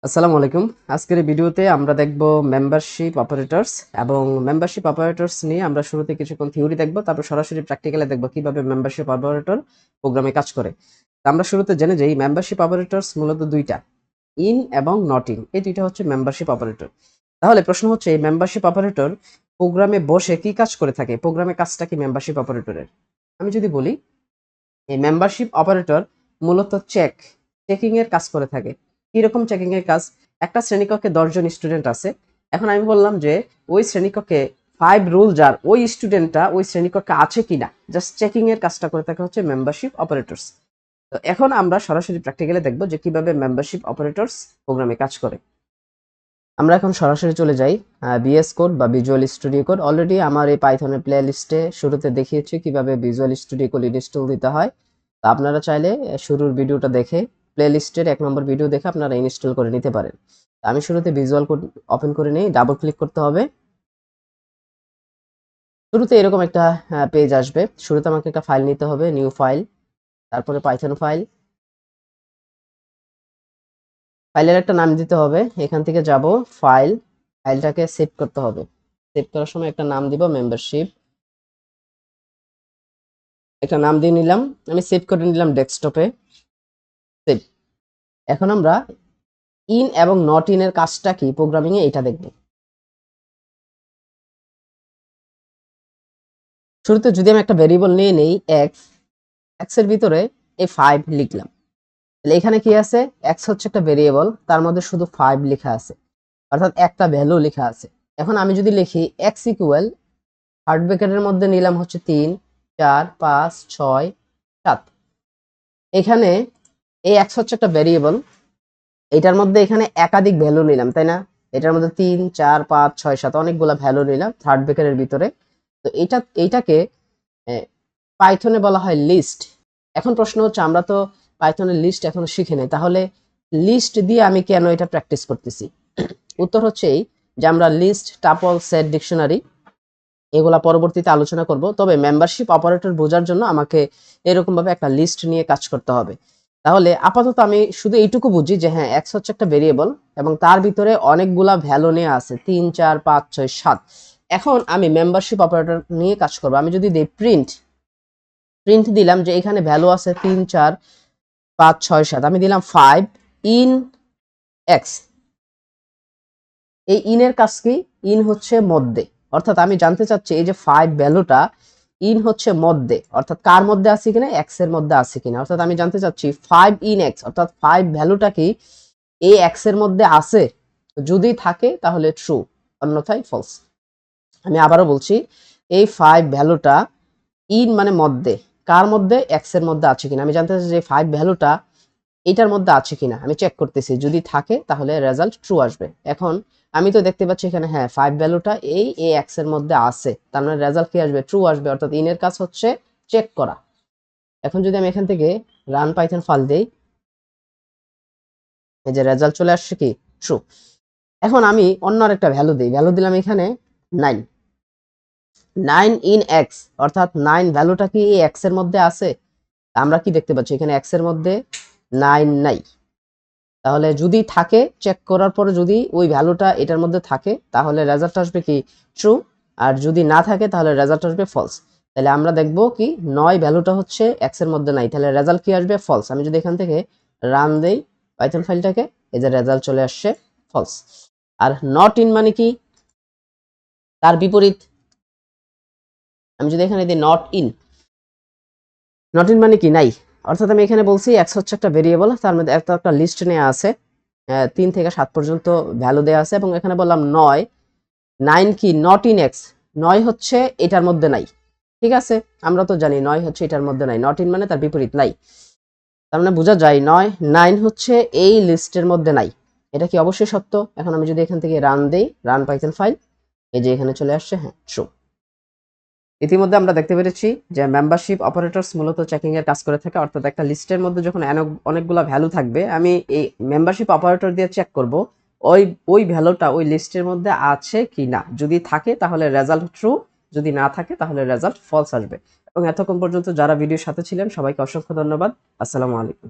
আসসালামু আলাইকুম। আজকের এই ভিডিওতে আমরা দেখব মেম্বারশিপ অপারেটরস এবং মেম্বারশিপ অপারেটরস নিয়ে আমরা শুরুতে কিছুক্ষণ থিওরি দেখব, তারপর সরাসরি প্র্যাকটিক্যালে দেখব কিভাবে মেম্বারশিপ অপারেটর প্রোগ্রামে কাজ করে। তো আমরা শুরুতে জেনে যাই মেম্বারশিপ অপারেটরস মূলত দুইটা, ইন এবং নট ইন। এই দুইটা হচ্ছে মেম্বারশিপ অপারেটর। তাহলে প্রশ্ন হচ্ছে এই মেম্বারশিপ অপারেটর প্রোগ্রামে বসে কি কাজ করে থাকে, প্রোগ্রামে কাজটা কি মেম্বারশিপ অপারেটরের। আমি যদি বলি এই মেম্বারশিপ অপারেটর মূলত চেকিং এর কাজ করে থাকে। কিরকম চেকিং এর কাজ? একটা শ্রেণীকক্ষে 10 জন স্টুডেন্ট আছে। এখন আমি বললাম যে ওই শ্রেণীকক্ষে 5 রুল যার ওই স্টুডেন্টটা ওই শ্রেণীকক্ষে আছে কিনা, জাস্ট চেকিং এর কাজটা করে থাকে হচ্ছে মেম্বারশিপ অপারেটরস। তো এখন আমরা সরাসরি প্র্যাকটিক্যালি দেখব যে কিভাবে মেম্বারশিপ অপারেটরস প্রোগ্রামে কাজ করে। আমরা এখন সরাসরি চলে যাই বিএস কোড বা ভিজুয়াল স্টুডিও কোড। অলরেডি আমার এই পাইথনের প্লে লিস্টে শুরুতে দেখিয়েছি কিভাবে ভিজুয়াল স্টুডিও কোড ইনস্টল দিতে হয়। তো আপনারা চাইলে শুরুর ভিডিওটা দেখে প্লে লিস্টের 1 নম্বর ভিডিও দেখে আপনারা ইনস্টল করে নিতে পারেন। আমি শুরুতে ভিজুয়াল কোড ওপেন করে নিই, ডাবল ক্লিক করতে হবে। শুরুতে এরকম একটা পেজ আসবে। শুরুতে আমাকে একটা ফাইল নিতে হবে, নিউ ফাইল, তারপরে পাইথন ফাইল। ফাইলের একটা নাম দিতে হবে। এখান থেকে যাব ফাইলটাকে সেভ করতে হবে। সেভ করার সময় একটা নাম দিব মেম্বারশিপ, একটা নাম দিয়ে নিলাম। আমি সেভ করে নিলাম ডেস্কটপে। সেভ। এখন আমরা ইন এবং নট ইন এর কাজটা কি প্রোগ্রামিং এ এটা দেখব। শুরুতে যদি আমি একটা ভেরিয়েবল নিয়ে নেই এক্স এর ভিতরে এই 5 লিখলাম, তাহলে এখানে কি আছে? এক্স হচ্ছে একটা ভেরিয়েবল, তার মধ্যে শুধু 5 লেখা আছে, অর্থাৎ একটা ভ্যালু লেখা আছে। এখন আমি যদি লিখি এক্স ইকুয়াল হার্ড ব্র্যাকেটের মধ্যে নিলাম হচ্ছে 3 4 5 6 7। এখানে এই এক্স হচ্ছে একটা ভেরিয়েবল, এটার মধ্যে এখানে একাধিক ভ্যালু নিলাম, তাই না? এটার মধ্যে 3 4 5 6 7 অনেকগুলা ভ্যালু নিলাম থার্ড ব্র্যাকেটের ভিতরে। তো এইটাকে পাইথনে বলা হয় লিস্ট। এখন প্রশ্ন হচ্ছে আমরা তো পাইথনের লিস্ট এখনো শিখি নাই, তাহলে লিস্ট দিয়ে আমি কেন এটা প্র্যাকটিস করতেছি? উত্তর হচ্ছে এই যে আমরা লিস্ট, টাপল, সেট, ডিকশনারি এগুলা পরবর্তীতে আলোচনা করব। তবে মেম্বারশিপ অপারেটর বোঝার জন্য আমাকে এরকম ভাবে একটা লিস্ট নিয়ে কাজ করতে হবে। তাহলে আপাতত আমি শুধু এইটুকু বুঝি যে হ্যাঁ, এক্স হচ্ছে একটা ভেরিয়েবল এবং তার ভিতরে অনেকগুলা ভ্যালু নিয়ে আছে 3 4 5 6 7। এখন আমি মেম্বারশিপ অপারেটর নিয়ে কাজ করব। আমি যদি দিই প্রিন্ট দিলাম যে এখানে ভ্যালু আছে 3 4 5 6 7, আমি দিলাম 5 ইন এক্স। এই ইনের কাজ কি? ইন হচ্ছে মধ্যে, অর্থাৎ আমি জানতে চাচ্ছি এই যে 5 ভ্যালুটা ইন হচ্ছে মধ্যে, অর্থাৎ কার মধ্যে আছে কিনা? এক্স এর মধ্যে আছে কিনা। অর্থাৎ আমি জানতে চাচ্ছি 5 ইন এক্স, অর্থাৎ 5 ভ্যালুটা কি এই এক্স এর মধ্যে আছে? যদি থাকে তাহলে ট্রু, অন্যথায় ফলস। আমি আবারও বলছি, এই 5 ভ্যালুটা ইন মানে মধ্যে, কার মধ্যে? এক্স এর মধ্যে আছে কিনা। আমি জানতে চাচ্ছি যে 5 ভ্যালুটা এটার মধ্যে আছে কিনা, আমি চেক করতেছি। যদি থাকে তাহলে রেজাল্ট ট্রু আসবে। এখন আমি তো দেখতে পাচ্ছি এখানে হ্যাঁ 5 ভ্যালুটা এই এ এক্স এর মধ্যে আছে, তার মানে রেজাল্ট কি আসবে? ট্রু আসবে। অর্থাৎ ইনের কাজ হচ্ছে চেক করা। এখন যদি আমি এখান থেকে রান পাইথন ফাইল দেই, এই যে রেজাল্ট চলে আসছে কি? ট্রু। এখন আমি অন্য আরেকটা ভ্যালু দিই, ভ্যালু দিলাম এখানে 9 ইন এক্স, অর্থাৎ 9 ভ্যালুটা কি এই এক্স এর মধ্যে আছে? আমরা কি দেখতে পাচ্ছি এখানে এক্স এর মধ্যে 9 নাই। তাহলে যদি থাকে, চেক করার পরে যদি ওই ভ্যালুটা এটার মধ্যে থাকে তাহলে রেজাল্ট আসবে কি? ট্রু। আর যদি না থাকে তাহলে রেজাল্ট আসবে ফলস। তাহলে আমরা দেখব কি 9 ভ্যালুটা হচ্ছে এক্স এর মধ্যে নাই, তাহলে রেজাল্ট কি আসবে? ফলস। আমি যদি এখান থেকে রান দেই পাইথন ফাইলটাকে, এই যে রেজাল্ট চলে আসছে ফলস। আর নট ইন মানে কি? তার বিপরীত। আমি যদি এখানে দিই নট ইন মানে কি? নাই। অর্থাৎ আমি এখানে বলছি এক্স হচ্ছে একটা ভেরিয়েবল, তার মধ্যে একটা লিস্ট নেওয়া আছে, 3 থেকে 7 পর্যন্ত ভ্যালু দেওয়া আছে, এবং এখানে বললাম 9 কি? Not in x. 9 হচ্ছে এটার মধ্যে নাই। ঠিক আছে, আমরা তো জানি 9 হচ্ছে এটার মধ্যে নাই, নট ইন মানে তার বিপরীত, নাই। তার মানে বোঝা যায় 9 হচ্ছে এই লিস্টের মধ্যে নাই। এটা কি অবশ্যই সত্য? এখন আমি যদি এখান থেকে রান দেই, রান পাইথন ফাইল, এই যে এখানে চলে আসছে হ্যাঁ ট্রু। ইতিমধ্যে আমরা দেখতে পেরেছি যে মেম্বারশিপ অপারেটরস মূলত চেকিং এর কাজ করে থাকে। অর্থাৎ একটা লিস্টের মধ্যে যখন অনেকগুলো ভ্যালু থাকবে, আমি এই মেম্বারশিপ অপারেটর দিয়ে চেক করব ওই ভ্যালুটা ওই লিস্টের মধ্যে আছে কি না। যদি থাকে তাহলে রেজাল্ট ট্রু, যদি না থাকে তাহলে রেজাল্ট ফলস আসবে। এবং এতক্ষণ পর্যন্ত যারা ভিডিওর সাথে ছিলেন সবাইকে অসংখ্য ধন্যবাদ। আসসালামু আলাইকুম।